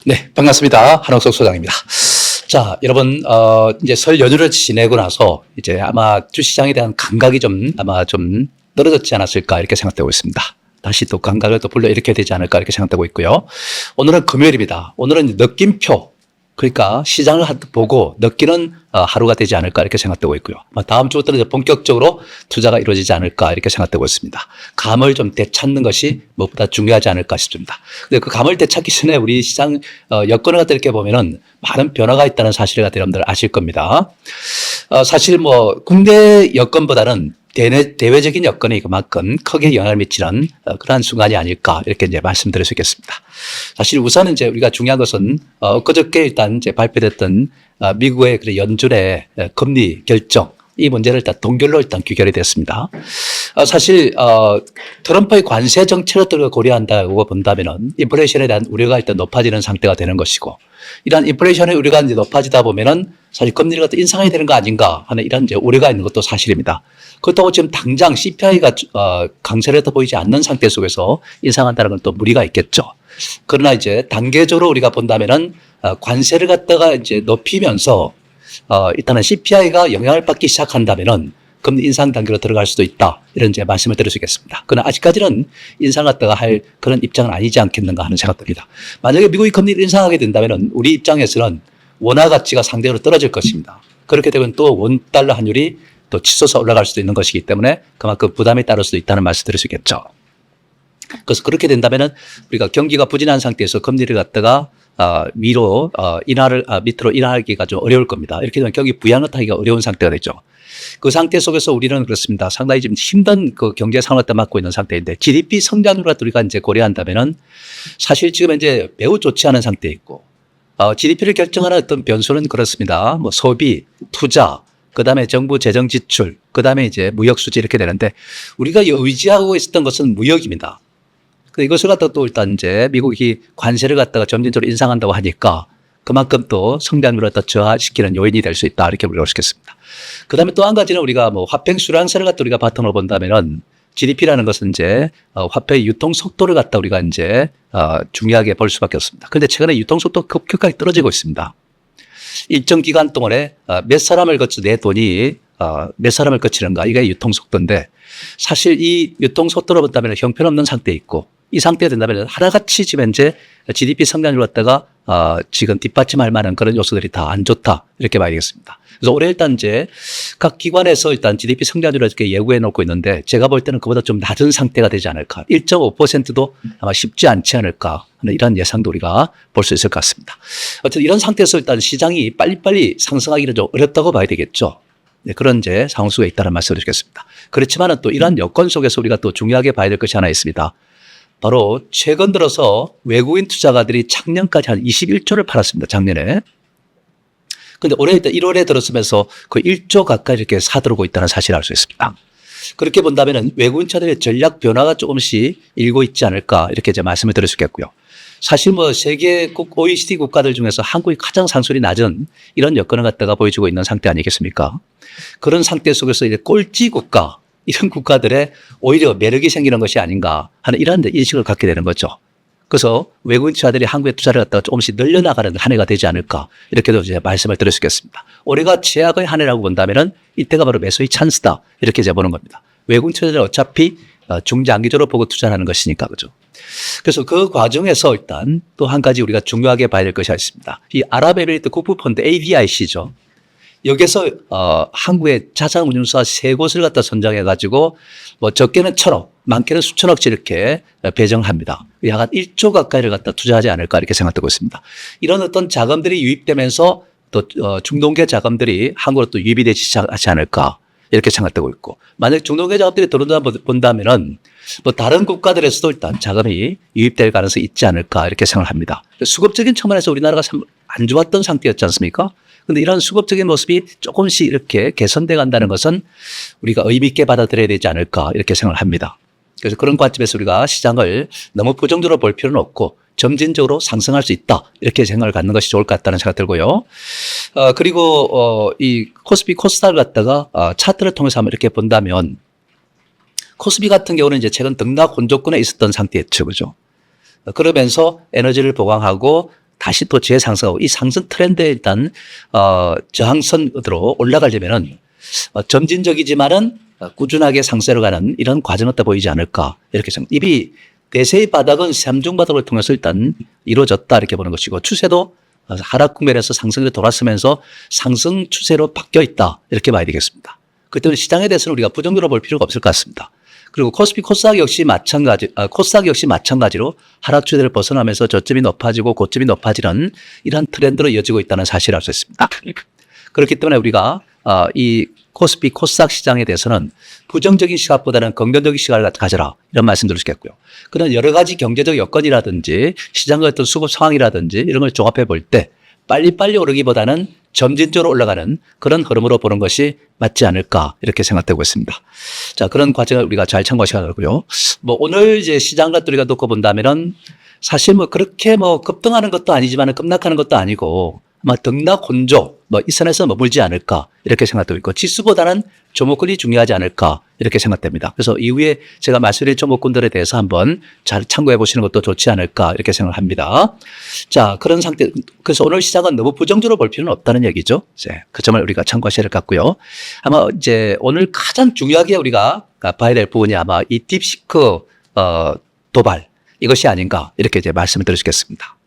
네, 반갑습니다. 한옥석 소장입니다. 자, 여러분, 이제 설 연휴를 지내고 나서 이제 아마 주시장에 대한 감각이 아마 좀 떨어졌지 않았을까 이렇게 생각되고 있습니다. 다시 또 감각을 또 불러일으켜야 되지 않을까 이렇게 생각되고 있고요. 오늘은 금요일입니다. 오늘은 느낌표. 그러니까 시장을 보고 느끼는 하루가 되지 않을까 이렇게 생각되고 있고요. 다음 주부터는 본격적으로 투자가 이루어지지 않을까 이렇게 생각되고 있습니다. 감을 좀 되찾는 것이 무엇보다 중요하지 않을까 싶습니다. 근데 그 감을 되찾기 전에 우리 시장 여건을 갖다 이렇게 보면은 많은 변화가 있다는 사실을 갖다 여러분들 아실 겁니다. 사실 국내 여건보다는 대외적인 여건이 그만큼 크게 영향을 미치는 그러한 순간이 아닐까 이렇게 이제 말씀드릴 수 있겠습니다. 사실 우선은 이제 우리가 중요한 것은 그저께 일단 이제 발표됐던 미국의 그 연준의 금리 결정 이 문제를 일단 동결로 일단 귀결이 됐습니다. 사실 트럼프의 관세 정책을 고려한다고 본다면은 인플레이션에 대한 우려가 일단 높아지는 상태가 되는 것이고 이러한 인플레이션의 우려가 이제 높아지다 보면은 사실 금리를 갖다 인상해야 되는 거 아닌가 하는 이런 이제 우려가 있는 것도 사실입니다. 그렇다고 지금 당장 CPI가 강세를 더 보이지 않는 상태 속에서 인상한다는 건 또 무리가 있겠죠. 그러나 이제 단계적으로 우리가 본다면은 관세를 갖다가 이제 높이면서 일단은 CPI가 영향을 받기 시작한다면은 금리 인상 단계로 들어갈 수도 있다. 이런 이제 말씀을 드릴 수 있겠습니다. 그러나 아직까지는 인상 갖다가 할 그런 입장은 아니지 않겠는가 하는 생각됩니다. 만약에 미국이 금리를 인상하게 된다면은 우리 입장에서는 원화 가치가 상대적으로 떨어질 것입니다. 그렇게 되면 또 원달러 환율이 또 치솟아 올라갈 수도 있는 것이기 때문에 그만큼 부담이 따를 수도 있다는 말씀 드릴 수 있겠죠. 그래서 그렇게 된다면은 우리가 경기가 부진한 상태에서 금리를 갖다가 밑으로 인하하기가 좀 어려울 겁니다. 이렇게 되면 경기 부양을 하기가 어려운 상태가 되죠. 그 상태 속에서 우리는 그렇습니다. 상당히 지금 힘든 그 경제 상황을 맞고 있는 상태인데 GDP 성장률을 우리가 이제 고려한다면은 사실 지금 이제 매우 좋지 않은 상태에 있고 GDP를 결정하는 어떤 변수는 그렇습니다. 소비, 투자, 그 다음에 정부 재정 지출, 그 다음에 이제 무역 수지 이렇게 되는데 우리가 의지하고 있었던 것은 무역입니다. 이것을 갖다가 또 일단 이제 미국이 관세를 갖다가 점진적으로 인상한다고 하니까 그만큼 또 성장률을 더 저하시키는 요인이 될 수 있다. 이렇게 우리가 볼 수 있겠습니다. 그 다음에 또 한 가지는 우리가 화폐 수량세를 갖다 우리가 바탕으로 본다면은 GDP라는 것은 이제 화폐의 유통 속도를 갖다 우리가 이제 중요하게 볼 수밖에 없습니다. 그런데 최근에 유통 속도가 급격하게 떨어지고 있습니다. 일정 기간 동안에 몇 사람을 거쳐 내 돈이 몇 사람을 거치는가 이게 유통 속도인데 사실 이 유통 속도로 본다면 형편없는 상태에 있고 이 상태가 된다면 하나같이 지금 현재 GDP 성장률 갖다가 지금 뒷받침할 만한 그런 요소들이 다 안 좋다 이렇게 봐야 되겠습니다. 그래서 올해 일단 이제 각 기관에서 일단 GDP 성장률을 이렇게 예고해 놓고 있는데 제가 볼 때는 그보다 좀 낮은 상태가 되지 않을까. 1.5%도 아마 쉽지 않지 않을까 하는 이런 예상도 우리가 볼 수 있을 것 같습니다. 어쨌든 이런 상태에서 일단 시장이 빨리빨리 상승하기는 좀 어렵다고 봐야 되겠죠. 네, 그런 이제 상황 속에 있다는 말씀을 드리겠습니다. 그렇지만은 또 이러한 여건 속에서 우리가 또 중요하게 봐야 될 것이 하나 있습니다. 바로 최근 들어서 외국인 투자가들이 작년까지 한 21조를 팔았습니다. 작년에. 근데 올해 일단 1월에 들어서면서 그 1조 가까이 이렇게 사들어오고 있다는 사실을 알 수 있습니다. 그렇게 본다면은 외국인 투자들의 전략 변화가 조금씩 일고 있지 않을까 이렇게 이제 말씀을 드릴 수 있겠고요. 사실 세계 OECD 국가들 중에서 한국이 가장 상술이 낮은 이런 여건을 갖다가 보여주고 있는 상태 아니겠습니까? 그런 상태 속에서 이제 꼴찌 국가, 이런 국가들의 오히려 매력이 생기는 것이 아닌가 하는 이런 인식을 갖게 되는 거죠. 그래서 외국인 투자들이 한국에 투자를 갖다가 조금씩 늘려나가는 한 해가 되지 않을까 이렇게도 이제 말씀을 드릴 수 있겠습니다. 올해가 최악의 한 해라고 본다면은 이때가 바로 매수의 찬스다 이렇게 이제 보는 겁니다. 외국인 투자들은 어차피 중장기적으로 보고 투자하는 것이니까 그죠. 그래서 그 과정에서 일단 또 한 가지 우리가 중요하게 봐야 될 것이 있습니다. 이 아랍에미리트 국부펀드 ADIC죠. 여기서 한국의 자산운용사 세 곳을 갖다 선정해 가지고 적게는 1,000억, 많게는 수천억치 이렇게 배정합니다. 약 한 1조 가까이를 갖다 투자하지 않을까 이렇게 생각되고 있습니다. 이런 어떤 자금들이 유입되면서 또 중동계 자금들이 한국으로 또 유입이 되지 시작하지 않을까 이렇게 생각되고 있고 만약 중동계 자금들이 들어온다 본다면은 다른 국가들에서도 일단 자금이 유입될 가능성이 있지 않을까 이렇게 생각합니다. 수급적인 측면에서 우리나라가 참 안 좋았던 상태였지 않습니까? 근데 이런 수급적인 모습이 조금씩 이렇게 개선돼 간다는 것은 우리가 의미 있게 받아들여야 되지 않을까 이렇게 생각을 합니다. 그래서 그런 관점에서 우리가 시장을 너무 부정적으로 볼 필요는 없고 점진적으로 상승할 수 있다 이렇게 생각을 갖는 것이 좋을 것 같다는 생각 들고요. 그리고 이 코스피 코스닥을 갖다가 차트를 통해서 한번 이렇게 본다면 코스피 같은 경우는 이제 최근 등락 혼조권에 있었던 상태였죠, 그죠? 그러면서 에너지를 보강하고 다시 또 재상승하고 이 상승 트렌드에 일단 저항선으로 올라가려면은 점진적이지만은 꾸준하게 상세로 가는 이런 과정은 또 보이지 않을까 이렇게 생각합니다. 이미 대세의 바닥은 삼중 바닥을 통해서 일단 이루어졌다 이렇게 보는 것이고 추세도 하락 국면에서 상승으로 돌았으면서 상승 추세로 바뀌어 있다 이렇게 봐야 되겠습니다. 그렇기 때문에 시장에 대해서는 우리가 부정적으로 볼 필요가 없을 것 같습니다. 그리고 코스피 코스닥 역시 마찬가지로 하락 추세를 벗어나면서 저점이 높아지고 고점이 높아지는 이러한 트렌드로 이어지고 있다는 사실을 알 수 있습니다. 그렇기 때문에 우리가 이 코스피 코스닥 시장에 대해서는 부정적인 시각보다는 긍정적인 시각을 가져라 이런 말씀드릴 수 있겠고요. 그런 여러 가지 경제적 여건이라든지 시장의 어떤 수급 상황이라든지 이런 걸 종합해 볼 때 빨리빨리 오르기보다는 점진적으로 올라가는 그런 흐름으로 보는 것이 맞지 않을까 이렇게 생각되고 있습니다. 자, 그런 과정을 우리가 잘 참고하셔야 하고요. 뭐 오늘 이제 시장 같은 우리가 놓고 본다면은 사실 뭐 그렇게 뭐 급등하는 것도 아니지만 급락하는 것도 아니고 아마 등락 혼조 뭐 이 선에서 머물지 않을까 이렇게 생각되고 있고 지수보다는 종목군이 중요하지 않을까 이렇게 생각됩니다. 그래서 이후에 제가 말씀드릴 종목군들에 대해서 한번 잘 참고해 보시는 것도 좋지 않을까 이렇게 생각을 합니다. 자, 그런 상태 그래서 오늘 시장은 너무 부정적으로 볼 필요는 없다는 얘기죠. 이제 그 점을 우리가 참고하셔야 할 것 같고요. 아마 이제 오늘 가장 중요하게 우리가 봐야 될 부분이 아마 이 딥시크 도발 이것이 아닌가 이렇게 이제 말씀을 드리겠습니다.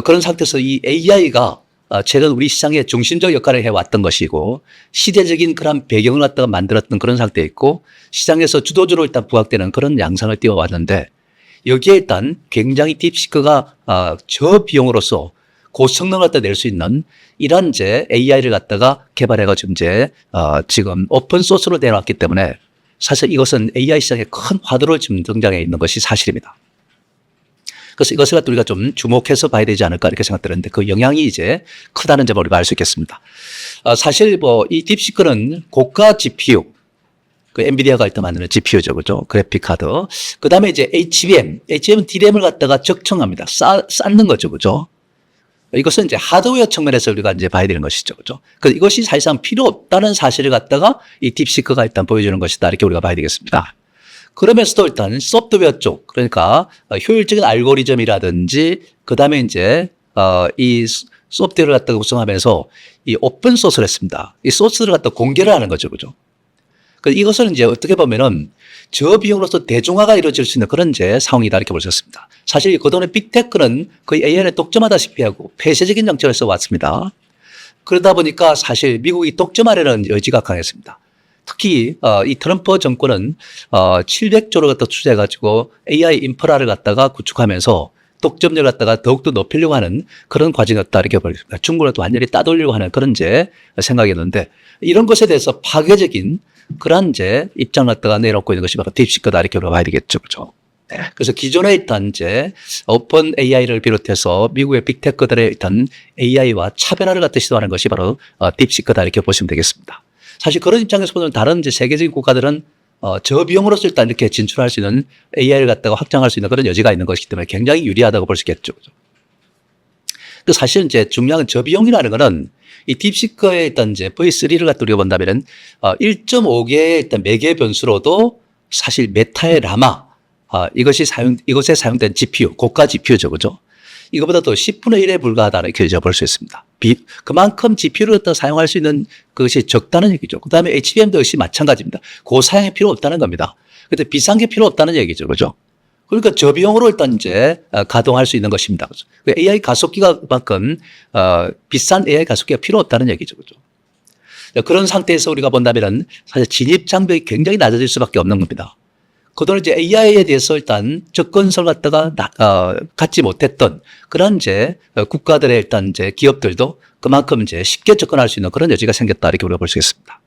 그런 상태에서 이 AI가 최근 우리 시장의 중심적 역할을 해왔던 것이고 시대적인 그런 배경을 갖다가 만들었던 그런 상태에 있고 시장에서 주도주로 일단 부각되는 그런 양상을 띄워왔는데 여기에 일단 굉장히 딥시크가 저비용으로서 고성능을 갖다 낼 수 있는 이런 이제 AI를 갖다가 개발해가지고 이제 지금 오픈 소스로 내놨기 때문에 사실 이것은 AI 시장에 큰 화두로 지금 등장해 있는 것이 사실입니다. 그래서 이것을 갖다 우리가 좀 주목해서 봐야 되지 않을까 이렇게 생각되는데 그 영향이 이제 크다는 점을 우리가 알 수 있겠습니다. 사실 뭐 이 딥시크는 고가 GPU, 그 엔비디아가 일단 만드는 GPU죠, 그죠? 그래픽 카드. 그 다음에 이제 HBM은 DRAM을 갖다가 적청합니다. 쌓는 거죠, 그죠? 이것은 이제 하드웨어 측면에서 우리가 이제 봐야 되는 것이죠, 그죠? 그래서 이것이 사실상 필요 없다는 사실을 갖다가 이 딥시크가 일단 보여주는 것이다 이렇게 우리가 봐야 되겠습니다. 그러면서도 일단 소프트웨어 쪽, 그러니까 효율적인 알고리즘이라든지 그 다음에 이제 이 소프트웨어를 갖다가 구성하면서 이 오픈 소스를 했습니다. 이 소스를 갖다 공개를 하는 거죠, 그죠? 이것을 이제 어떻게 보면은 저비용으로서 대중화가 이루어질 수 있는 그런 이제 상황이다 이렇게 볼 수 있습니다. 사실 그동안의 빅테크는 거의 AI를 독점하다시피 하고 폐쇄적인 정책을 써왔습니다. 그러다 보니까 사실 미국이 독점하려는 의지가 강했습니다. 특히 이 트럼프 정권은 700조를 갖다 투자해가지고 AI 인프라를 갖다가 구축하면서 독점력을 갖다가 더욱더 높이려고 하는 그런 과정이었다 이렇게 보겠습니다. 중국을 또 완전히 따돌리려고 하는 그런 이제 생각이었는데 이런 것에 대해서 파괴적인 그런 이제 입장을 갖다가 내놓고 있는 것이 바로 딥시크다 이렇게 봐야 되겠죠, 그렇죠? 그래서 기존에 일단 이제 오픈 AI를 비롯해서 미국의 빅테크들의 일단 AI와 차별화를 갖다 시도하는 것이 바로 딥시크다 이렇게 보시면 되겠습니다. 사실 그런 입장에서 보면 다른 이제 세계적인 국가들은 저비용으로서 일단 이렇게 진출할 수 있는 AI를 갖다가 확장할 수 있는 그런 여지가 있는 것이기 때문에 굉장히 유리하다고 볼 수 있겠죠. 그 사실 이제 중요한 저비용이라는 거는 이 딥시크의 일단 이제 V3를 갖다 우리가 본다면은 1.5개의 일단 매개 변수로도 사실 메타의 라마 이것에 사용된 GPU, 고가 GPU죠, 그죠? 이거보다 더 10분의 1에 불과하다 이렇게 볼 수 있습니다. 그만큼 GPU를 또 사용할 수 있는 것이 적다는 얘기죠. 그 다음에 HBM도 역시 마찬가지입니다. 고사양이 필요 없다는 겁니다. 근데 비싼 게 필요 없다는 얘기죠. 그죠? 그러니까 저비용으로 일단 이제 가동할 수 있는 것입니다. 그죠? AI 가속기가 그만큼 비싼 AI 가속기가 필요 없다는 얘기죠. 그죠? 그런 상태에서 우리가 본다면은 사실 진입 장벽이 굉장히 낮아질 수밖에 없는 겁니다. 그동안 이제 AI에 대해서 일단 접근성을 갖다가 갖지 못했던 그런 이제 국가들의 일단 이제 기업들도 그만큼 이제 쉽게 접근할 수 있는 그런 여지가 생겼다 이렇게 우리가 볼 수 있겠습니다.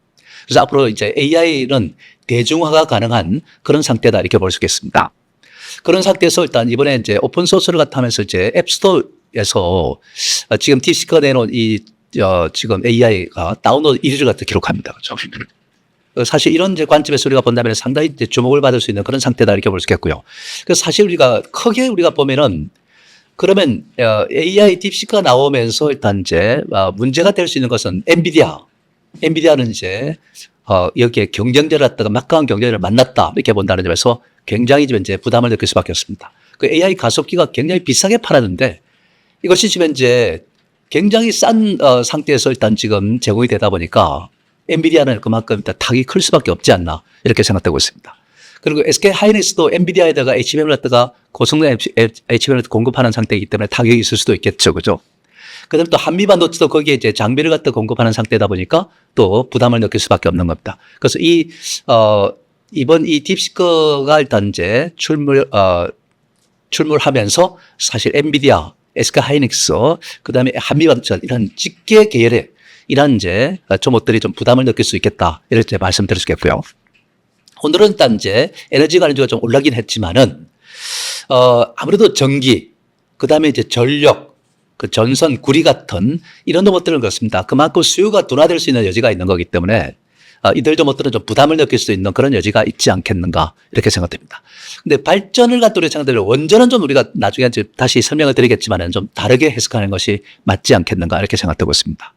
그래서 앞으로 이제 AI는 대중화가 가능한 그런 상태다 이렇게 볼 수 있겠습니다. 그런 상태에서 일단 이번에 이제 오픈 소스를 갖다 하면서 이제 앱스토어에서 지금 딥시크가 내놓은 이 지금 AI가 다운로드 1위를 갖다 기록합니다. 그렇죠? 사실 이런 이제 관점에서 우리가 본다면 상당히 이제 주목을 받을 수 있는 그런 상태다 이렇게 볼 수 있겠고요. 그래서 사실 우리가 크게 우리가 보면은 그러면 AI 딥시크가 나오면서 일단 이제 문제가 될 수 있는 것은 엔비디아는 이제 여기에 경쟁자를 갖다가 막강한 경쟁자를 만났다 이렇게 본다는 점에서 굉장히 이제 부담을 느낄 수밖에 없습니다. 그 AI 가속기가 굉장히 비싸게 팔았는데 이것이 지금 이제 굉장히 싼 상태에서 일단 지금 제공이 되다 보니까 엔비디아는 그만큼 일단 타격이 클 수밖에 없지 않나 이렇게 생각되고 있습니다. 그리고 SK 하이닉스도 엔비디아에다가 HBM을 갖다가 고성능 HBM을 공급하는 상태이기 때문에 타격이 있을 수도 있겠죠. 그죠? 그 다음에 또 한미반도체도 거기에 이제 장비를 갖다 공급하는 상태다 보니까 또 부담을 느낄 수밖에 없는 겁니다. 그래서 이번 이 딥시커가 일단 이제 출몰하면서 사실 엔비디아, SK 하이닉스, 그 다음에 한미반도체 이런 직계 계열의 이런 이제 조목들이 좀 부담을 느낄 수 있겠다. 이렇게 말씀드릴 수 있겠고요. 오늘은 일단 이제 에너지 관련주가 좀 올라긴 했지만은, 아무래도 전기, 그 다음에 이제 전력, 그 전선, 구리 같은 이런 로봇들은 그렇습니다. 그만큼 수요가 둔화될 수 있는 여지가 있는 거기 때문에 이들 로봇들은 좀 부담을 느낄 수 있는 그런 여지가 있지 않겠는가 이렇게 생각됩니다. 근데 발전을 갖다 우리 생각들 원전은 좀 우리가 나중에 이제 다시 설명을 드리겠지만은 좀 다르게 해석하는 것이 맞지 않겠는가 이렇게 생각되고 있습니다.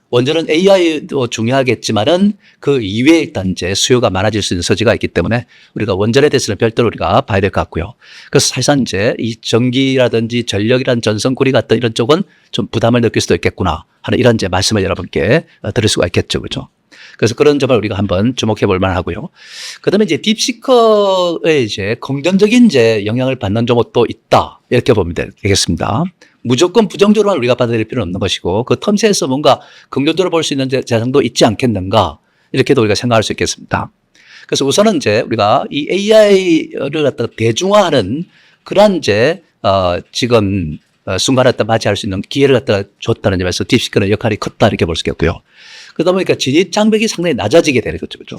원전은 AI도 중요하겠지만은 그 이외에 일단 이제 수요가 많아질 수 있는 소지가 있기 때문에 우리가 원전에 대해서는 별도로 우리가 봐야 될 것 같고요. 그래서 사실상 이제 이 전기라든지 전력이라는 전선구리 같은 이런 쪽은 좀 부담을 느낄 수도 있겠구나 하는 이런 이제 말씀을 여러분께 드릴 수가 있겠죠. 그죠? 그래서 그런 점을 우리가 한번 주목해 볼 만하고요. 그 다음에 이제 딥시커의 이제 긍정적인 이제 영향을 받는 조목도 있다. 이렇게 보면 되겠습니다. 무조건 부정적으로만 우리가 받아들일 필요는 없는 것이고 그 텀새에서 뭔가 긍정적으로 볼 수 있는 재상도 있지 않겠는가 이렇게도 우리가 생각할 수 있겠습니다. 그래서 우선은 이제 우리가 이 AI를 갖다가 대중화하는 그런 이제 지금 순간을 갖다 맞이할 수 있는 기회를 갖다가 줬다는 점에서 딥시커의 역할이 컸다 이렇게 볼 수 있겠고요. 그러다 보니까 진입 장벽이 상당히 낮아지게 되는 거죠. 그렇죠?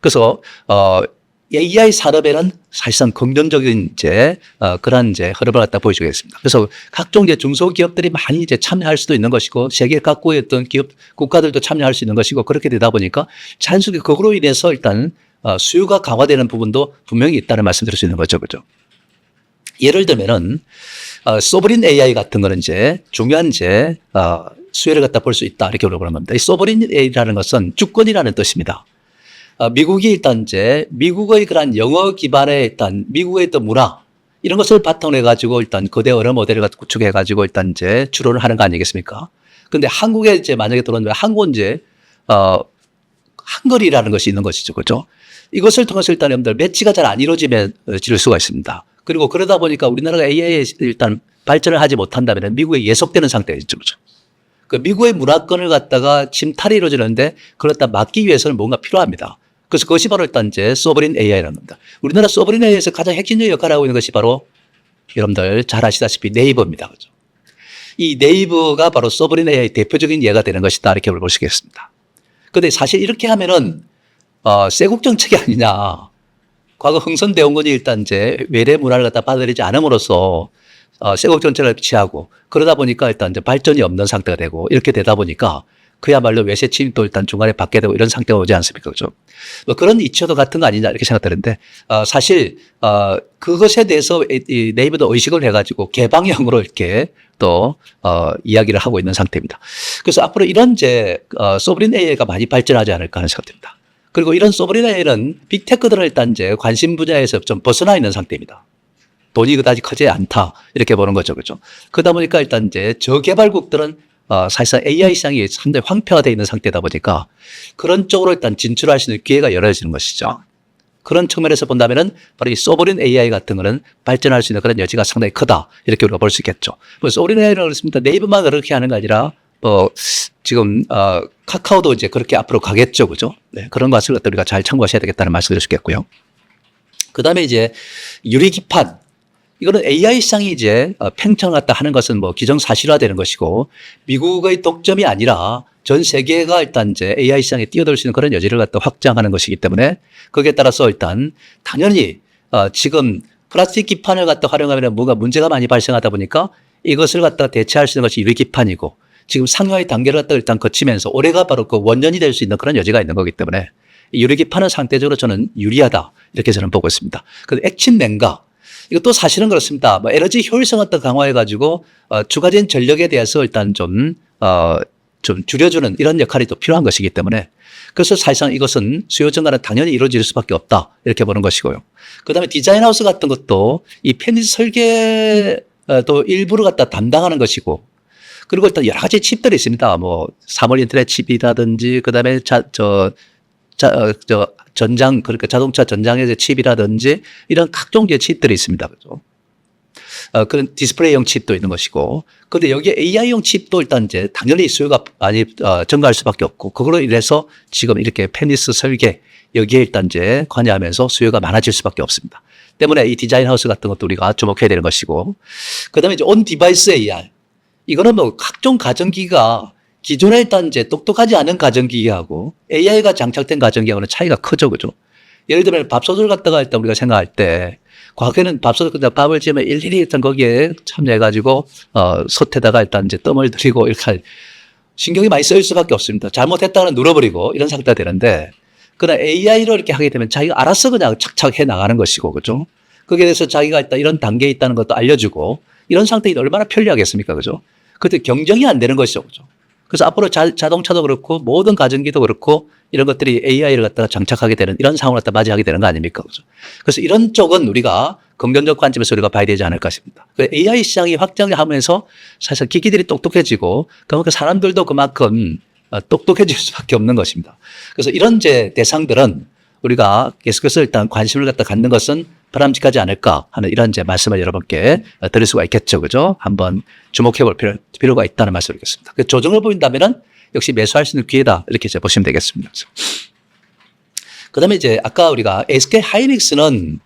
그래서 AI 산업에는 사실상 긍정적인 이제 그런 이제 흐름을 갖다 보여주겠습니다. 그래서 각종 이제 중소기업들이 많이 이제 참여할 수도 있는 것이고 세계 각국의 어떤 기업 국가들도 참여할 수 있는 것이고 그렇게 되다 보니까 자연스럽게 그거로 인해서 일단 수요가 강화되는 부분도 분명히 있다는 말씀드릴 수 있는 거죠, 그죠? 예를 들면은 소브린 AI 같은 거는 이제 중요한 이제 수혜를 갖다 볼 수 있다 이렇게 물어보는 겁니다. 이 소브린 AI라는 것은 주권이라는 뜻입니다. 미국이 일단 이제 미국의 그런 영어 기반의 일단 미국의 어떤 문화 이런 것을 바탕으로 해가지고 일단 거대 언어 모델을 갖고 구축해가지고 일단 이제 추론을 하는 거 아니겠습니까? 근데 한국에 이제 만약에 들어오면 한국은 이제 한글이라는 것이 있는 것이죠, 그렇죠? 이것을 통해서 일단 여러분들 매치가 잘 안 이루어질 수가 있습니다. 그리고 그러다 보니까 우리나라가 AI에 일단 발전을 하지 못한다면 미국에 예속되는 상태가 있죠, 그렇죠? 그 미국의 문화권을 갖다가 침탈이 이루어지는데 그걸 갖다 막기 위해서는 뭔가 필요합니다. 그래서 그것이 바로 일단 이제 소브린 AI라는 겁니다. 우리나라 소브린 AI에서 가장 핵심적인 역할을 하고 있는 것이 바로 여러분들 잘 아시다시피 네이버입니다. 그죠? 이 네이버가 바로 소브린 AI 대표적인 예가 되는 것이다. 이렇게 볼 수 있겠습니다. 그런데 사실 이렇게 하면은, 쇄국 정책이 아니냐. 과거 흥선대원군이 일단 이제 외래 문화를 갖다 받아들이지 않음으로써 쇄국 정책을 취하고 그러다 보니까 일단 이제 발전이 없는 상태가 되고 이렇게 되다 보니까 그야말로 외세 침입도 일단 중간에 받게 되고 이런 상태가 오지 않습니까? 그죠? 뭐 그런 이치도 같은 거 아니냐 이렇게 생각되는데, 사실, 그것에 대해서 이 네이버도 의식을 해가지고 개방형으로 이렇게 또, 이야기를 하고 있는 상태입니다. 그래서 앞으로 이런 이제, 소브린 AI가 많이 발전하지 않을까 하는 생각됩니다. 그리고 이런 소브린 AI는 빅테크들은 일단 이제 관심 분야에서 좀 벗어나 있는 상태입니다. 돈이 그다지 크지 않다. 이렇게 보는 거죠. 그죠? 그러다 보니까 일단 이제 저개발국들은 사실상 AI 시장이 상당히 황폐화되어 있는 상태다 보니까 그런 쪽으로 일단 진출할 수 있는 기회가 열어지는 것이죠. 그런 측면에서 본다면은 바로 이 소브린 AI 같은 거는 발전할 수 있는 그런 여지가 상당히 크다. 이렇게 우리가 볼 수 있겠죠. 소브린 AI는 그렇습니다. 네이버만 그렇게 하는 게 아니라 지금 카카오도 이제 그렇게 앞으로 가겠죠. 그죠? 네, 그런 것을 우리가 잘 참고하셔야 되겠다는 말씀을 드릴 수 있겠고요. 그 다음에 이제 유리기판. 이거는 AI 시장이 이제 팽창을 갖다 하는 것은 뭐 기정사실화되는 것이고 미국의 독점이 아니라 전 세계가 일단 이제 AI 시장에 뛰어들 수 있는 그런 여지를 갖다 확장하는 것이기 때문에 거기에 따라서 일단 당연히 지금 플라스틱 기판을 갖다 활용하면 뭔가 문제가 많이 발생하다 보니까 이것을 갖다 대체할 수 있는 것이 유리기판이고 지금 상용화의 단계를 갖다 일단 거치면서 올해가 바로 그 원년이 될 수 있는 그런 여지가 있는 거기 때문에 유리기판은 상대적으로 저는 유리하다 이렇게 저는 보고 있습니다. 그런데 액침 냉각 이것도 사실은 그렇습니다. 뭐 에너지 효율성을 또 강화해가지고 추가적인 전력에 대해서 일단 좀 줄여주는 이런 역할이 또 필요한 것이기 때문에 그래서 사실상 이것은 수요 증가는 당연히 이루어질 수밖에 없다 이렇게 보는 것이고요. 그다음에 디자인하우스 같은 것도 이 편의 설계 또 일부를 갖다 담당하는 것이고, 그리고 일단 여러 가지 칩들이 있습니다. 뭐 3월 인터넷 칩이라든지 그다음에 전장, 그러니까 자동차 전장의 칩이라든지 이런 각종 칩들이 있습니다. 그죠? 그런 디스플레이용 칩도 있는 것이고, 그런데 여기에 AI용 칩도 일단 이제 당연히 수요가 많이 증가할 수밖에 없고, 그걸로 인해서 지금 이렇게 페니스 설계 여기에 일단 이제 관여하면서 수요가 많아질 수밖에 없습니다. 때문에 이 디자인 하우스 같은 것도 우리가 주목해야 되는 것이고, 그다음에 이제 온 디바이스 AR, 이거는 뭐 각종 가전기가 기존에 일단 이제 똑똑하지 않은 가전기기하고 AI가 장착된 가전기하고는 차이가 크죠, 그죠? 예를 들면 밥솥을 갖다가 일단 우리가 생각할 때, 과거에는 밥솥을 그냥 밥을 지으면 일일이 일단 거기에 참여해가지고, 솥에다가 일단 이제 뜸을 들이고 이렇게 신경이 많이 쓰일 수밖에 없습니다. 잘못했다가는 눌러버리고 이런 상태가 되는데, 그러나 AI로 이렇게 하게 되면 자기가 알아서 그냥 착착 해 나가는 것이고, 그죠? 거기에 대해서 자기가 일단 이런 단계에 있다는 것도 알려주고, 이런 상태에 얼마나 편리하겠습니까, 그죠? 그때 경쟁이 안 되는 것이죠, 그죠? 그래서 앞으로 자동차도 그렇고 모든 가전기도 그렇고 이런 것들이 AI를 갖다가 장착하게 되는 이런 상황을 갖다 맞이하게 되는 거 아닙니까? 그죠? 그래서 이런 쪽은 우리가 긍정적 관점에서 우리가 봐야 되지 않을까 싶습니다. 그 AI 시장이 확장하면서 사실 기기들이 똑똑해지고 그만큼 사람들도 그만큼 똑똑해질 수밖에 없는 것입니다. 그래서 이런 이제 대상들은 우리가 계속해서 일단 관심을 갖다 갖는 것은 바람직하지 않을까 하는 이런 이제 말씀을 여러분께 드릴 수가 있겠죠. 그죠? 한번 주목해 볼 필요가 있다는 말씀을 드리겠습니다. 그 조정을 보인다면은 역시 매수할 수 있는 기회다. 이렇게 이제 보시면 되겠습니다. 그 다음에 이제 아까 우리가 SK 하이닉스는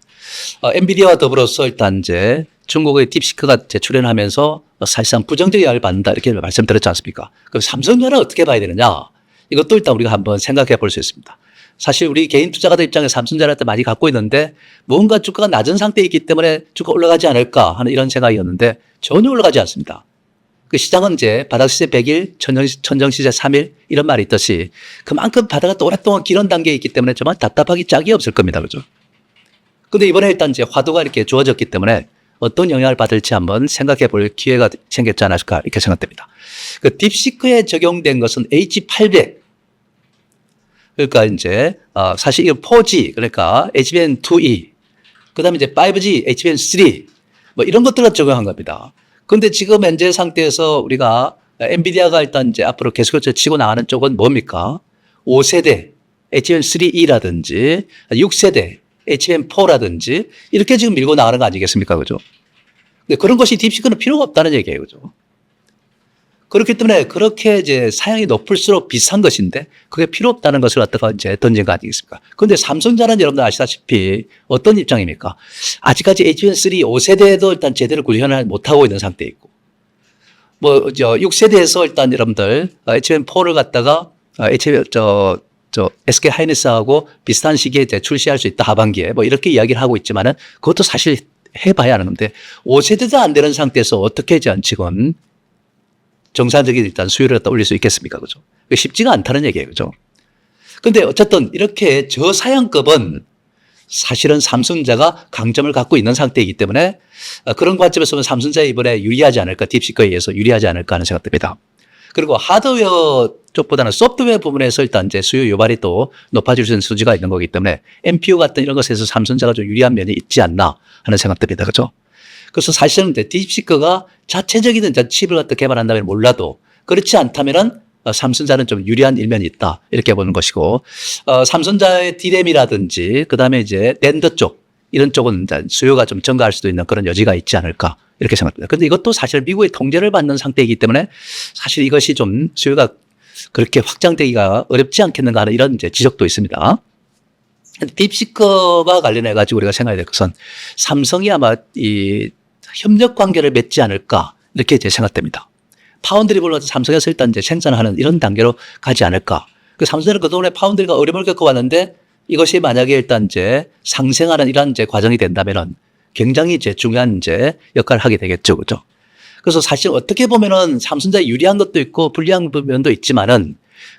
엔비디아와 더불어서 일단 이제 중국의 딥시크가 출연하면서 사실상 부정적 영향을 받는다. 이렇게 말씀드렸지 않습니까? 그럼 삼성전자는 어떻게 봐야 되느냐? 이것도 일단 우리가 한번 생각해 볼 수 있습니다. 사실 우리 개인 투자가들 입장에서 삼성전자를 많이 갖고 있는데 뭔가 주가가 낮은 상태에 있기 때문에 주가 올라가지 않을까 하는 이런 생각이었는데 전혀 올라가지 않습니다. 그 시장은 이제 바닥 시세 100일, 천정 시세 3일 이런 말이 있듯이 그만큼 바닥가 또 오랫동안 길은 단계에 있기 때문에 정말 답답하기 짝이 없을 겁니다. 그죠? 근데 이번에 일단 이제 화두가 이렇게 주어졌기 때문에 어떤 영향을 받을지 한번 생각해 볼 기회가 생겼지 않을까 이렇게 생각됩니다. 그 딥시크에 적용된 것은 H800. 그러니까 이제 사실 이거 4G 그러니까 HBM2E 그다음에 이제 5G HBM3 뭐 이런 것들을 적용한 겁니다. 그런데 지금 현재 상태에서 우리가 엔비디아가 일단 이제 앞으로 계속해서 치고 나가는 쪽은 뭡니까? 5세대 HBM3E라든지 6세대 HBM4라든지 이렇게 지금 밀고 나가는 거 아니겠습니까? 그죠? 근데 그런 것이 딥시크는 필요가 없다는 얘기예요. 그죠? 그렇기 때문에 그렇게 이제 사양이 높을수록 비싼 것인데 그게 필요 없다는 것을 갖다가 이제 던진 거 아니겠습니까? 그런데 삼성전자는 여러분들 아시다시피 어떤 입장입니까? 아직까지 HBM3 5세대에도 일단 제대로 구현을 못하고 있는 상태에 있고, 뭐, 6세대에서 일단 여러분들 HBM4를 갖다가 SK 하이닉스하고 비슷한 시기에 이제 출시할 수 있다 하반기에 뭐 이렇게 이야기를 하고 있지만은 그것도 사실 해봐야 하는 건데 5세대도 안 되는 상태에서 어떻게 지금 정상적인 일단 수요를 갖다 올릴 수 있겠습니까? 그죠? 쉽지가 않다는 얘기예요. 그죠? 근데 어쨌든 이렇게 저사양급은 사실은 삼성전자가 강점을 갖고 있는 상태이기 때문에 그런 관점에서 보면 삼성전자 이번에 유리하지 않을까, 딥시크에 의해서 유리하지 않을까 하는 생각됩니다. 그리고 하드웨어 쪽보다는 소프트웨어 부분에서 일단 이제 수요 유발이 또 높아질 수 있는 소지가 있는 거기 때문에 MPU 같은 이런 것에서 삼성전자가 좀 유리한 면이 있지 않나 하는 생각됩니다. 그죠? 그래서 사실은 이제 딥시크가 자체적인 칩을 갖다 개발한다면 몰라도 그렇지 않다면은 삼성전자는 좀 유리한 일면이 있다. 이렇게 보는 것이고, 삼성전자의 D램이라든지 그다음에 이제 낸드 쪽 이런 쪽은 이제 수요가 좀 증가할 수도 있는 그런 여지가 있지 않을까 이렇게 생각합니다. 그런데 이것도 사실 미국의 통제를 받는 상태이기 때문에 사실 이것이 좀 수요가 그렇게 확장되기가 어렵지 않겠는가 하는 이런 이제 지적도 있습니다. 딥시크와 관련해 가지고 우리가 생각해야 될 것은 삼성이 아마 이 협력 관계를 맺지 않을까 이렇게 이제 생각됩니다. 파운드리 불러서 삼성에서 일단 이제 생산하는 이런 단계로 가지 않을까. 그 삼성은 그동안에 파운드리가 어려움을 겪어왔는데 이것이 만약에 일단 이제 상생하는 이런 이제 과정이 된다면은 굉장히 이제 중요한 이제 역할을 하게 되겠죠. 그죠? 그래서 사실 어떻게 보면은 삼성전자에 유리한 것도 있고 불리한 면도 있지만은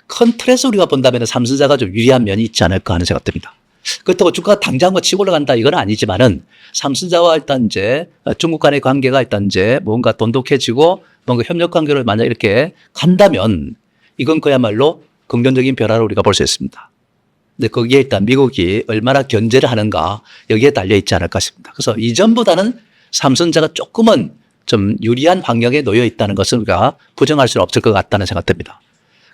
큰 틀에서 우리가 본다면은 삼성전자가 좀 유리한 면이 있지 않을까 하는 생각이 듭니다. 그렇다고 주가가 당장 뭐 치고 올라간다 이건 아니지만은 삼성전자와 일단 이제 중국 간의 관계가 일단 이제 뭔가 돈독해지고 뭔가 협력 관계를 만약 이렇게 간다면 이건 그야말로 긍정적인 변화를 우리가 볼 수 있습니다. 근데 거기에 일단 미국이 얼마나 견제를 하는가 여기에 달려 있지 않을까 싶습니다. 그래서 이전보다는 삼성전자가 조금은 좀 유리한 환경에 놓여 있다는 것을 우리가 부정할 수는 없을 것 같다는 생각이 듭니다.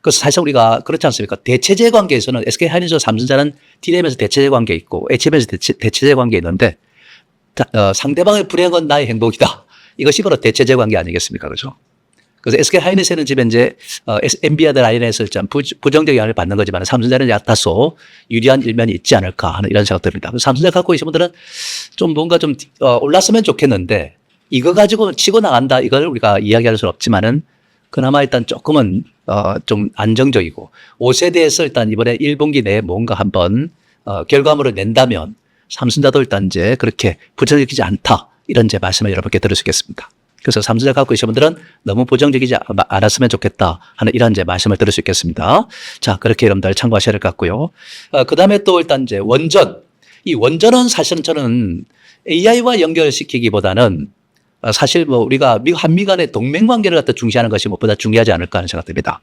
그래서 사실 우리가 그렇지 않습니까? 대체제 관계에서는 SK하이닉스 삼성전자는 D램에서 대체제 관계에 있고 HM에서 대체제 관계에 있는데 상대방의 불행은 나의 행복이다. 이것이 바로 대체제 관계 아니겠습니까? 그렇죠? 그래서 SK하이닉스는 지금 이제 엔비디아 라인에서 부정적 영향을 받는 거지만 삼성전자는 다소 유리한 일면이 있지 않을까 하는 이런 생각이 듭니다. 삼성전자 갖고 계신 분들은 좀 뭔가 좀 올랐으면 좋겠는데 이거 가지고 치고 나간다 이걸 우리가 이야기할 수는 없지만은 그나마 일단 조금은 좀 안정적이고 5세대에서 일단 이번에 1분기 내에 뭔가 한번 결과물을 낸다면 삼성전자도 일단 이제 그렇게 부정적이지 않다 이런 제 말씀을 여러분께 드릴 수 있겠습니다. 그래서 삼성전자 갖고 계신 분들은 너무 부정적이지 않았으면 좋겠다 하는 이런 제 말씀을 드릴 수 있겠습니다. 자, 그렇게 여러분들 참고하셔야 될 것 같고요. 그 다음에 또 일단 이제 원전. 이 원전은 사실은 저는 AI와 연결시키기보다는 사실 뭐 우리가 한미 간의 동맹 관계를 갖다 중시하는 것이 무엇보다 중요하지 않을까 하는 생각이 듭니다.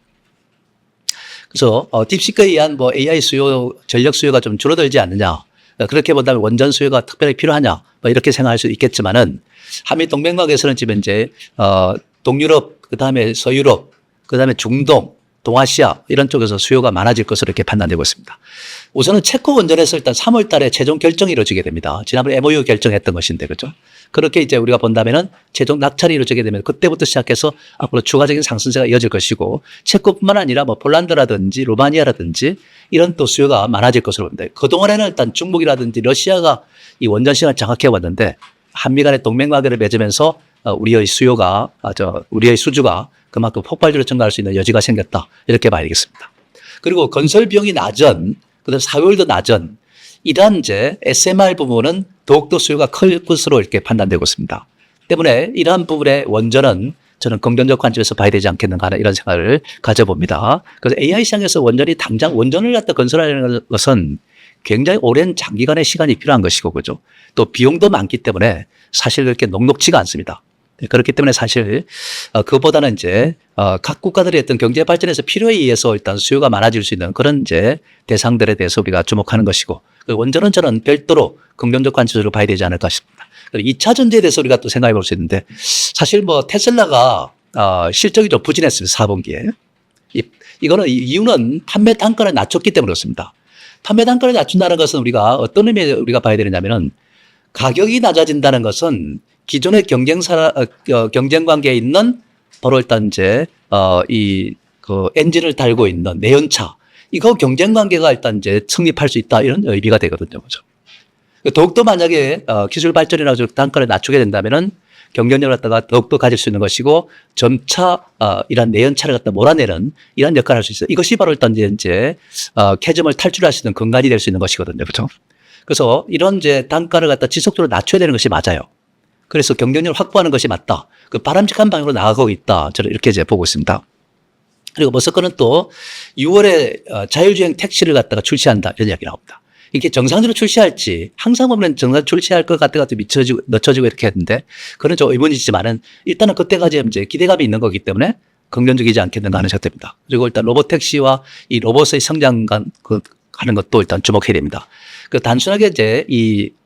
그래서 딥시크에 의한 뭐 AI 수요, 전력 수요가 좀 줄어들지 않느냐. 그렇게 본다면 원전 수요가 특별히 필요하냐. 뭐 이렇게 생각할 수 있겠지만은 한미 동맹 관계에서는 지금 이제 동유럽, 그다음에 서유럽, 그다음에 중동, 동아시아 이런 쪽에서 수요가 많아질 것으로 이렇게 판단되고 있습니다. 우선은 체코 원전에서 일단 3월 달에 최종 결정이 이루어지게 됩니다. 지난번에 MOU 결정했던 것인데, 그렇죠? 그렇게 이제 우리가 본다면은 최종 낙찰이 이루어지게 되면 그때부터 시작해서 앞으로 추가적인 상승세가 이어질 것이고 체코뿐만 아니라 뭐 폴란드라든지 루마니아라든지 이런 또 수요가 많아질 것으로 봅니다. 그동안에는 일단 중국이라든지 러시아가 이 원전 시장을 장악해 왔는데 한미 간의 동맹 관계를 맺으면서 우리의 수요가, 우리의 수주가 그만큼 폭발적으로 증가할 수 있는 여지가 생겼다. 이렇게 봐야 되겠습니다. 그리고 건설 비용이 낮은, 그다음 사유율도 낮은 이러한 이제 SMR 부분은 더욱더 수요가 클 것으로 이렇게 판단되고 있습니다. 때문에 이러한 부분의 원전은 저는 긍정적 관점에서 봐야 되지 않겠는가 하는 이런 생각을 가져봅니다. 그래서 AI 시장에서 원전이 당장 원전을 갖다 건설하는 것은 굉장히 오랜 장기간의 시간이 필요한 것이고, 그죠? 또 비용도 많기 때문에 사실 그렇게 녹록지가 않습니다. 그렇기 때문에 사실 그보다는 이제 각 국가들의 어떤 경제 발전에서 필요에 의해서 일단 수요가 많아질 수 있는 그런 이제 대상들에 대해서 우리가 주목하는 것이고, 원전은 저는 별도로 긍정적 관점으로 봐야 되지 않을까 싶습니다. 2차 전지에 대해서 우리가 또 생각해 볼 수 있는데 사실 뭐 테슬라가 실적이 좀 부진했습니다. 4분기에. 이거는 이유는 판매 단가를 낮췄기 때문에 그렇습니다. 판매 단가를 낮춘다는 것은 우리가 어떤 의미에 우리가 봐야 되느냐면은 가격이 낮아진다는 것은 기존의 경쟁 관계에 있는 바로 일단 이제 그 엔진을 달고 있는 내연차 이거 경쟁 관계가 일단 이제 성립할 수 있다 이런 의미가 되거든요. 그죠? 더욱더 만약에 기술 발전이나 단가를 낮추게 된다면은 경쟁력을 갖다가 더욱더 가질 수 있는 것이고 점차 이런 내연차를 갖다 몰아내는 이런 역할을 할 수 있어요. 이것이 바로 일단 이제 캐즘을 탈출할 수 있는 근간이 될 수 있는 것이거든요. 그렇죠? 그래서 이런 이제 단가를 갖다 지속적으로 낮춰야 되는 것이 맞아요. 그래서 경쟁력을 확보하는 것이 맞다. 그 바람직한 방향으로 나아가고 있다. 저는 이렇게 이제 보고 있습니다. 그리고 머스크는 또 6월에 자율주행 택시를 갖다가 출시한다. 이런 이야기 나옵니다. 이게 정상적으로 출시할지 항상 보면 정상 출시할 것 같다가 또 늦춰지고 이렇게 했는데 그건 좀 의문이지만은 일단은 그때까지 이제 기대감이 있는 거기 때문에 긍정적이지 않겠는가 하는 생각됩니다. 그리고 일단 로봇택시와 이 로봇의 성장 하는 것도 일단 주목해야 됩니다. 그 단순하게 이제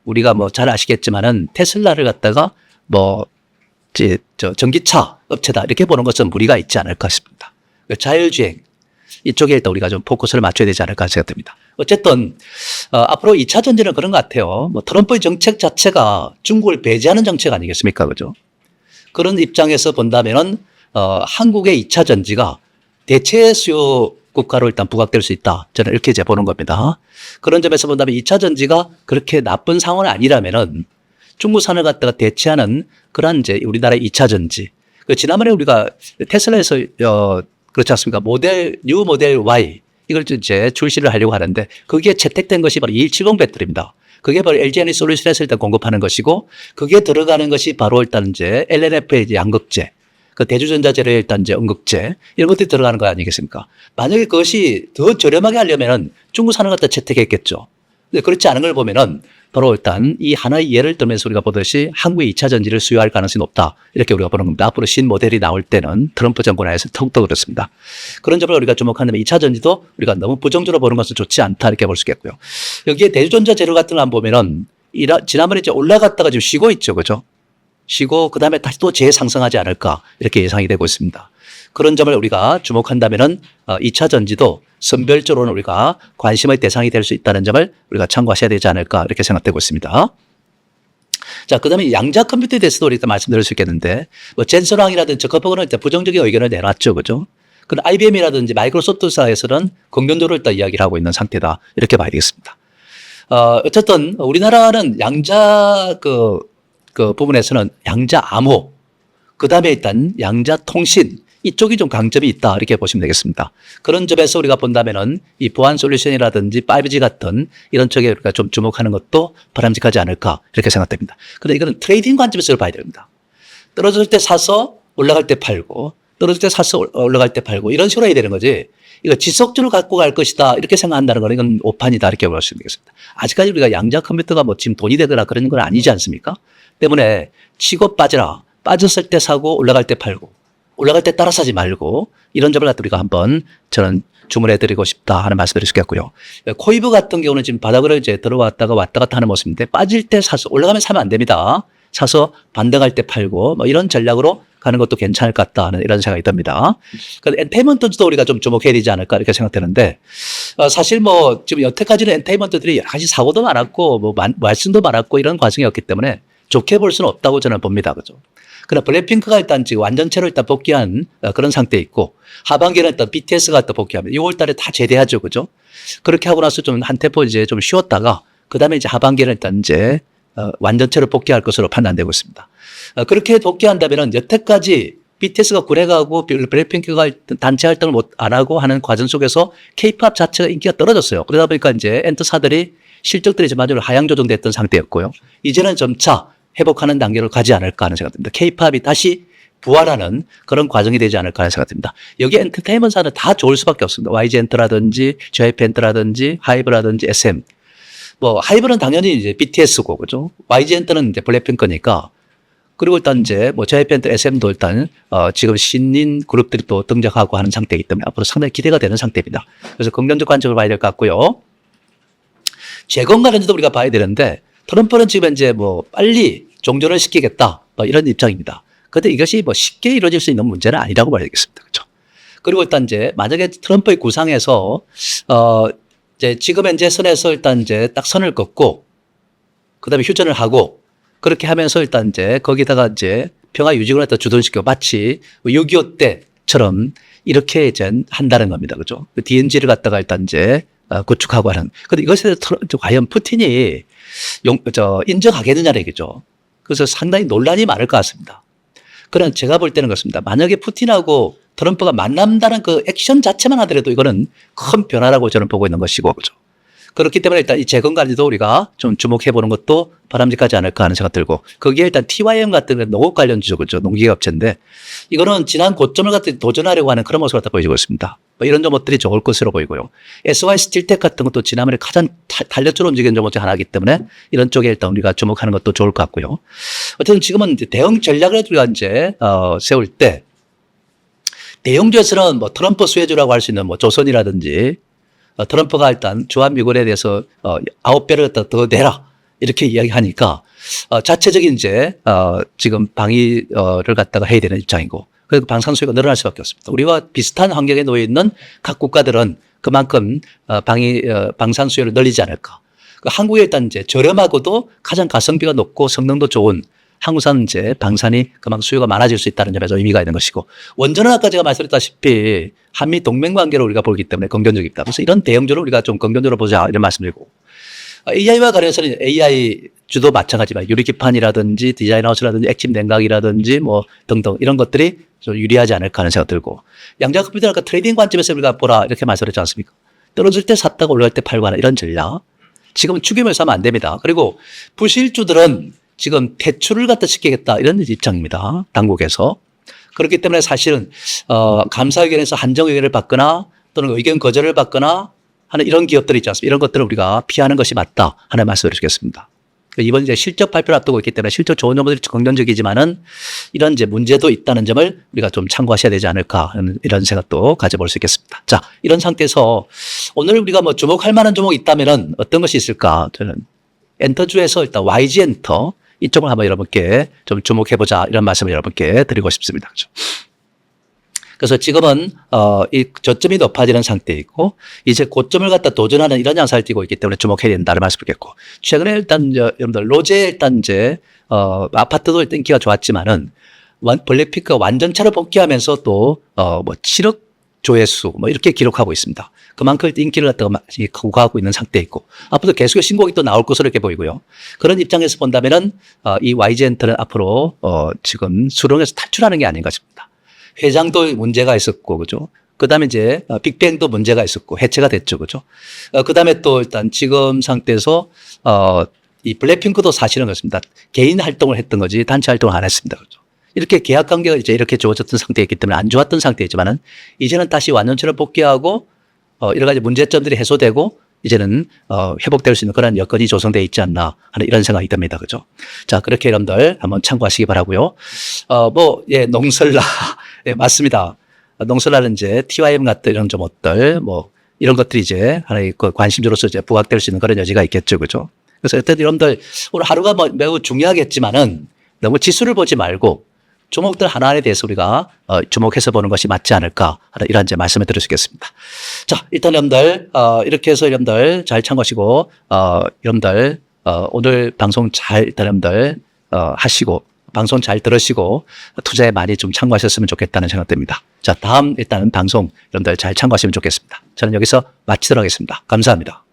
우리가 뭐 잘 아시겠지만은 테슬라를 갖다가 뭐 전기차 업체다 이렇게 보는 것은 무리가 있지 않을까 싶습니다. 자율주행 이쪽에 일단 우리가 좀 포커스를 맞춰야 되지 않을까 생각됩니다. 어쨌든 앞으로 2차 전지는 그런 것 같아요. 뭐 트럼프의 정책 자체가 중국을 배제하는 정책 아니겠습니까, 그죠? 그런 입장에서 본다면은 한국의 2차 전지가 대체 수요 국가로 일단 부각될 수 있다. 저는 이렇게 이제 보는 겁니다. 그런 점에서 본다면 2차 전지가 그렇게 나쁜 상황은 아니라면은 중국산을 갖다가 대체하는 그런 이제 우리나라의 2차 전지. 지난번에 우리가 테슬라에서 그렇지 않습니까? 뉴 모델 Y 이걸 이제 출시를 하려고 하는데 거기에 채택된 것이 바로 2170 배터리입니다. 그게 바로 LG 에너지 솔루션에서 일단 공급하는 것이고 그게 들어가는 것이 바로 일단 이제 LNF의 이제 양극재, 그 대주전자재를 일단 이제 음극재 이런 것들이 들어가는 거 아니겠습니까? 만약에 그것이 더 저렴하게 하려면은 중국산을 갖다 채택했겠죠. 근데 그렇지 않은 걸 보면은 바로 일단 이 하나의 예를 들면서 우리가 보듯이 한국의 2차 전지를 수요할 가능성이 높다. 이렇게 우리가 보는 겁니다. 앞으로 신모델이 나올 때는 트럼프 정권 하에서 더욱더 그렇습니다. 그런 점을 우리가 주목하는데 2차 전지도 우리가 너무 부정적으로 보는 것은 좋지 않다. 이렇게 볼 수 있겠고요. 여기에 대주전자 재료 같은 거 안 보면은 지난번에 이제 올라갔다가 지금 쉬고 있죠. 그죠? 쉬고 그다음에 다시 또 재상승하지 않을까 이렇게 예상이 되고 있습니다. 그런 점을 우리가 주목한다면은 2차 전지도 선별적으로는 우리가 관심의 대상이 될 수 있다는 점을 우리가 참고하셔야 되지 않을까 이렇게 생각되고 있습니다. 자, 그 다음에 양자 컴퓨터에 대해서도 우리가 말씀드릴 수 있겠는데, 뭐, 젠슨왕이라든지 저커버거는 일단 부정적인 의견을 내놨죠. 그죠? 그럼 IBM이라든지 마이크로소프트사에서는 긍정적으로 일단 이야기를 하고 있는 상태다. 이렇게 봐야 되겠습니다. 어쨌든 우리나라는 양자 그 부분에서는 양자 암호, 그 다음에 일단 양자 통신, 이쪽이 좀 강점이 있다. 이렇게 보시면 되겠습니다. 그런 점에서 우리가 본다면은 이 보안 솔루션이라든지 5G 같은 이런 쪽에 우리가 좀 주목하는 것도 바람직하지 않을까 이렇게 생각됩니다. 그런데 이거는 트레이딩 관점에서 봐야 됩니다. 떨어질 때 사서 올라갈 때 팔고, 떨어질 때 사서 올라갈 때 팔고, 이런 식으로 해야 되는 거지. 이거 지속적으로 갖고 갈 것이다. 이렇게 생각한다는 거는 이건 오판이다. 이렇게 볼 수 있겠습니다. 아직까지 우리가 양자 컴퓨터가 뭐 지금 돈이 되거나 그런 건 아니지 않습니까? 때문에 치고 빠져라. 빠졌을 때 사고 올라갈 때 팔고. 올라갈 때 따라 사지 말고 이런 점을 갖다 우리가 한번 저는 주문해 드리고 싶다 하는 말씀드릴 수 있겠고요. 코이브 같은 경우는 지금 바닥으로 이제 들어왔다가 왔다 갔다 하는 모습인데 빠질 때 사서 올라가면 사면 안 됩니다. 사서 반등할 때 팔고 뭐 이런 전략으로 가는 것도 괜찮을 것 같다 하는 이런 생각이 듭니다. 그래서 엔테이먼트도 우리가 좀 주목해야 되지 않을까 이렇게 생각되는데 사실 뭐 지금 여태까지는 엔테이먼트들이 여러 가지 사고도 많았고 뭐 말씀도 많았고 이런 과정이었기 때문에 좋게 볼 수는 없다고 저는 봅니다. 그죠? 그러나 블랙핑크가 일단 지금 완전체로 일단 복귀한 그런 상태에 있고 하반기는 일단 BTS가 또 복귀합니다. 6월 달에 다 제대하죠. 그죠? 그렇게 하고 나서 좀 한 템포 이제 좀 쉬었다가 그 다음에 이제 하반기는 일단 이제 완전체로 복귀할 것으로 판단되고 있습니다. 그렇게 복귀한다면은 여태까지 BTS가 굴해가고 블랙핑크가 단체 활동을 안 하고 하는 과정 속에서 K-팝 자체가 인기가 떨어졌어요. 그러다 보니까 이제 엔터사들이 실적들이 전반적으로 하향 조정됐던 상태였고요. 이제는 점차 회복하는 단계로 가지 않을까 하는 생각이 듭니다. K-팝이 다시 부활하는 그런 과정이 되지 않을까 하는 생각이 듭니다. 여기 엔터테인먼트사는 다 좋을 수밖에 없습니다. YG엔터라든지 JYP엔터라든지 하이브라든지 SM. 뭐 하이브는 당연히 이제 BTS고 그죠? YG엔터는 이제 블랙핑크니까. 그리고 일단 이제 뭐 JYP엔터 SM도 일단 지금 신인 그룹들이 또 등장하고 하는 상태이기 때문에 앞으로 상당히 기대가 되는 상태입니다. 그래서 긍정적 관점을 봐야 될 것 같고요. 재건 관련해서도 우리가 봐야 되는데 트럼프는 지금 이제 뭐 빨리 종전을 시키겠다 뭐 이런 입장입니다. 그런데 이것이 뭐 쉽게 이루어질 수 있는 문제는 아니라고 봐야 되겠습니다. 그렇죠? 그리고 일단 이제 만약에 트럼프의 구상에서 이제 지금 현재 선에서 일단 이제 딱 선을 긋고 그다음에 휴전을 하고 그렇게 하면서 일단 이제 거기다가 이제 평화 유지군을 주둔시켜 마치 6.25 때처럼 이렇게 이제 한다는 겁니다. 그죠? 그 DNG를 갖다가 일단 이제 구축하고 하는. 근데 이것에 과연 푸틴이 인정하겠느냐는 얘기죠. 그래서 상당히 논란이 많을 것 같습니다. 그러나 제가 볼 때는 그렇습니다. 만약에 푸틴하고 트럼프가 만난다는 그 액션 자체만 하더라도 이거는 큰 변화라고 저는 보고 있는 것이고, 그죠. 그렇기 때문에 일단 이 재건 관리도 우리가 좀 주목해 보는 것도 바람직하지 않을까 하는 생각 들고, 거기에 일단 TYM 같은 농업 관련주죠. 그죠. 농기업체인데, 이거는 지난 고점을 갖다 도전하려고 하는 그런 모습을 갖다 보이고 있습니다. 뭐 이런 점들이 좋을 것으로 보이고요. SY 스틸텍 같은 것도 지난번에 가장 탄력적으로 움직이는 점 중에 하나이기 때문에 이런 쪽에 일단 우리가 주목하는 것도 좋을 것 같고요. 어쨌든 지금은 이제 대응 전략을 우리가 이제 세울 때 대형주에서는 뭐 트럼프 수혜주라고 할 수 있는 뭐 조선이라든지 트럼프가 일단 주한미군에 대해서 9배를 더 내라 이렇게 이야기하니까 자체적인 이제 지금 방위를 갖다가 해야 되는 입장이고, 그리고 방산 수요가 늘어날 수밖에 없습니다. 우리와 비슷한 환경에 놓여 있는 각 국가들은 그만큼 방산 수요를 늘리지 않을까. 한국에 일단 이제 저렴하고도 가장 가성비가 높고 성능도 좋은 한국산 이제 방산이 그만큼 수요가 많아질 수 있다는 점에서 의미가 있는 것이고, 원전은 아까 제가 말씀드렸다시피 한미 동맹 관계로 우리가 보기 때문에 긍정적이다. 그래서 이런 대형주를 우리가 좀 긍정적으로 보자 이런 말씀드리고, AI와 관련해서는 AI 주도 마찬가지지만 유리기판이라든지 디자인하우스라든지 액침 냉각이라든지 뭐 등등 이런 것들이 좀 유리하지 않을까 하는 생각 들고, 양자 컴퓨터 아까 트레이딩 관점에서 우리가 보라 이렇게 말씀드렸지 않습니까? 떨어질 때 샀다가 올라갈 때 팔고 하는 이런 전략. 지금은 추기면서 하면 안 됩니다. 그리고 부실주들은 지금 퇴출을 갖다 시키겠다 이런 입장입니다. 당국에서. 그렇기 때문에 사실은 감사 의견에서 한정 의견을 받거나 또는 의견 거절을 받거나 하는 이런 기업들이 있지 않습니까? 이런 것들을 우리가 피하는 것이 맞다 하는 말씀을 드리겠습니다. 이번 이제 실적 발표를 앞두고 있기 때문에 실적 좋은 점들이 긍정적이지만은 이런 이제 문제도 있다는 점을 우리가 좀 참고하셔야 되지 않을까 하는 이런 생각도 가져볼 수 있겠습니다. 자, 이런 상태에서 오늘 우리가 뭐 주목할 만한 종목이 있다면은 어떤 것이 있을까? 저는 엔터주에서 일단 YG 엔터 이쪽을 한번 여러분께 좀 주목해보자 이런 말씀을 여러분께 드리고 싶습니다. 그렇죠? 그래서 지금은 이 저점이 높아지는 상태에 있고 이제 고점을 갖다 도전하는 이런 양상을 띠고 있기 때문에 주목해야 된다는 말씀을 드리겠고 최근에 일단 여러분들 로제 일단 이제 아파트도 일단 인기가 좋았지만은 블랙핑크가 완전차로 복귀하면서 또 뭐 7억 조회수 뭐 이렇게 기록하고 있습니다. 그만큼 인기를 갖다가 많이 구가하고 있는 상태에 있고 앞으로 계속해서 신곡이 또 나올 것으로 이렇게 보이고요. 그런 입장에서 본다면은 이 YG엔터는 앞으로 지금 수렁에서 탈출하는 게 아닌가 싶습니다. 회장도 문제가 있었고, 그죠? 그 다음에 이제 빅뱅도 문제가 있었고, 해체가 됐죠. 그죠? 그 다음에 또 일단 지금 상태에서, 이 블랙핑크도 사실은 그렇습니다. 개인 활동을 했던 거지 단체 활동을 안 했습니다. 그죠? 이렇게 계약 관계가 이제 이렇게 좋아졌던 상태였기 때문에 안 좋았던 상태이지만은 이제는 다시 완전체로 복귀하고, 여러 가지 문제점들이 해소되고, 이제는 회복될 수 있는 그런 여건이 조성되어 있지 않나 하는 이런 생각이 듭니다. 그죠? 자, 그렇게 여러분들 한번 참고하시기 바라고요. 예, 농설라. 예, 맞습니다. 농설라는 이제 TYM 같은 이런 점들, 뭐, 이런 것들이 이제 하나의 그 관심주로서 이제 부각될 수 있는 그런 여지가 있겠죠. 그죠? 그래서 어쨌든 여러분들 오늘 하루가 뭐 매우 중요하겠지만은 너무 지수를 보지 말고 종목들 하나하나에 대해서 우리가 주목해서 보는 것이 맞지 않을까 하는 이런 이제 말씀을 드릴 수 있겠습니다. 자, 일단 여러분들 이렇게 해서 여러분들 잘 참고하시고 여러분들 오늘 방송 잘 일단 여러분들 하시고 방송 잘 들으시고 투자에 많이 좀 참고하셨으면 좋겠다는 생각됩니다. 자, 다음 일단 방송 여러분들 잘 참고하시면 좋겠습니다. 저는 여기서 마치도록 하겠습니다. 감사합니다.